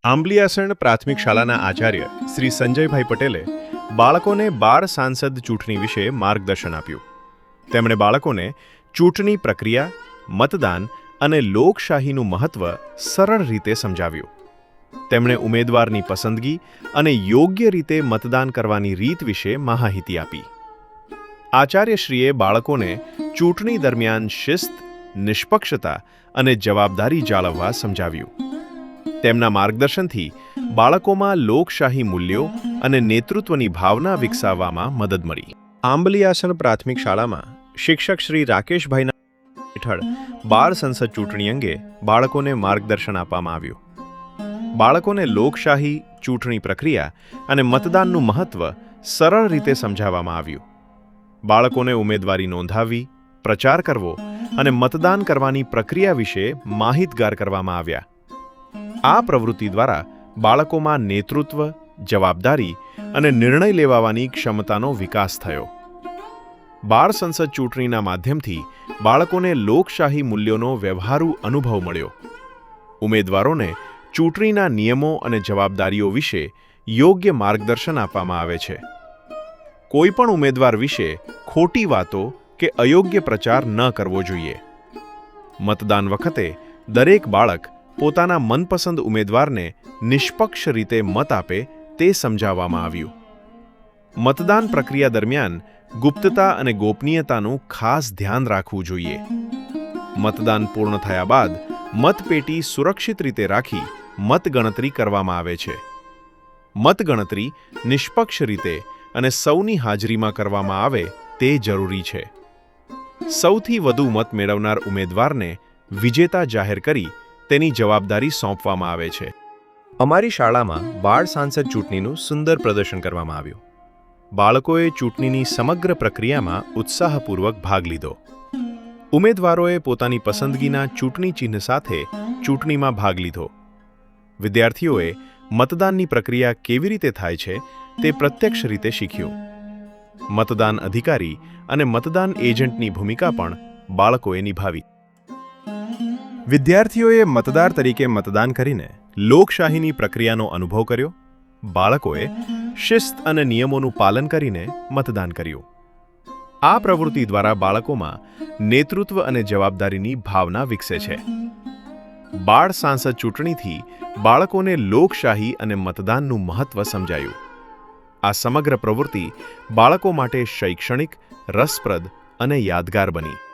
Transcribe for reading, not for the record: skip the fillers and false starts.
આંબલિયાસણ પ્રાથમિક શાળાના આચાર્ય શ્રી સંજયભાઈ પટેલે બાળકોને બાળ સાંસદ ચૂંટણી વિશે માર્ગદર્શન આપ્યું. તેમણે બાળકોને ચૂંટણી પ્રક્રિયા, મતદાન અને લોકશાહીનું મહત્વ સરળ રીતે સમજાવ્યું. તેમણે ઉમેદવારની પસંદગી અને યોગ્ય રીતે મતદાન કરવાની રીત વિશે માહિતી આપી. આચાર્યશ્રીએ બાળકોને ચૂંટણી દરમિયાન શિસ્ત, નિષ્પક્ષતા અને જવાબદારી જાળવવા સમજાવ્યું. તેમના માર્ગદર્શનથી બાળકોમાં લોકશાહી મૂલ્યો અને નેતૃત્વની ભાવના વિકસાવવામાં મદદ મળી. આંબલિયાસણ પ્રાથમિક શાળામાં શિક્ષક શ્રી રાકેશભાઈના હેઠળ બાળ સંસદ ચૂંટણી અંગે બાળકોને માર્ગદર્શન આપવામાં આવ્યું. બાળકોને લોકશાહી, ચૂંટણી પ્રક્રિયા અને મતદાનનું મહત્વ સરળ રીતે સમજાવવામાં આવ્યું. બાળકોને ઉમેદવારી નોંધાવવી, પ્રચાર કરવો અને મતદાન કરવાની પ્રક્રિયા વિશે માહિતગાર કરવામાં આવ્યા. આ પ્રવૃત્તિ દ્વારા બાળકોમાં નેતૃત્વ, જવાબદારી અને નિર્ણય લેવાની ક્ષમતાનો વિકાસ થયો. બાળ સંસદ ચૂંટણીના માધ્યમથી બાળકોને લોકશાહી મૂલ્યોનો વ્યવહારુ અનુભવ મળ્યો. ઉમેદવારોને ચૂંટણીના નિયમો અને જવાબદારીઓ વિશે યોગ્ય માર્ગદર્શન આપવામાં આવે છે. કોઈપણ ઉમેદવાર વિશે ખોટી વાતો કે અયોગ્ય પ્રચાર ન કરવો જોઈએ. મતદાન વખતે દરેક બાળક પોતાના મનપસંદ ઉમેદવારને નિષ્પક્ષ રીતે મત આપે તે સમજાવવામાં આવ્યું. મતદાન પ્રક્રિયા દરમિયાન ગુપ્તતા અને ગોપનીયતાનું ખાસ ધ્યાન રાખવું જોઈએ. મતદાન પૂર્ણ થયા બાદ મતપેટી સુરક્ષિત રીતે રાખી મતગણતરી કરવામાં આવે છે. મતગણતરી નિષ્પક્ષ રીતે અને સૌની હાજરીમાં કરવામાં આવે તે જરૂરી છે. સૌથી વધુ મત મેળવનાર ઉમેદવારને વિજેતા જાહેર કરી તેની જવાબદારી સોંપવામાં આવે છે. અમારી શાળામાં બાળ સાંસદ ચૂંટણીનું સુંદર પ્રદર્શન કરવામાં આવ્યું. બાળકોએ ચૂંટણીની સમગ્ર પ્રક્રિયામાં ઉત્સાહપૂર્વક ભાગ લીધો. ઉમેદવારોએ પોતાની પસંદગીના ચૂંટણી ચિહ્ન સાથે ચૂંટણીમાં ભાગ લીધો. વિદ્યાર્થીઓએ મતદાનની પ્રક્રિયા કેવી રીતે થાય છે તે પ્રત્યક્ષ રીતે શીખ્યું. મતદાન અધિકારી અને મતદાન એજન્ટની ભૂમિકા પણ બાળકોએ નિભાવી. વિદ્યાર્થીઓએ મતદાર તરીકે મતદાન કરીને લોકશાહીની પ્રક્રિયાનો અનુભવ કર્યો. બાળકોએ શિસ્ત અને નિયમોનું પાલન કરીને મતદાન કર્યું. આ પ્રવૃત્તિ દ્વારા બાળકોમાં નેતૃત્વ અને જવાબદારીની ભાવના વિકસે છે. બાળ સાંસદ ચૂંટણીથી બાળકોને લોકશાહી અને મતદાનનું મહત્વ સમજાયું. આ સમગ્ર પ્રવૃત્તિ બાળકો માટે શૈક્ષણિક, રસપ્રદ અને યાદગાર બની.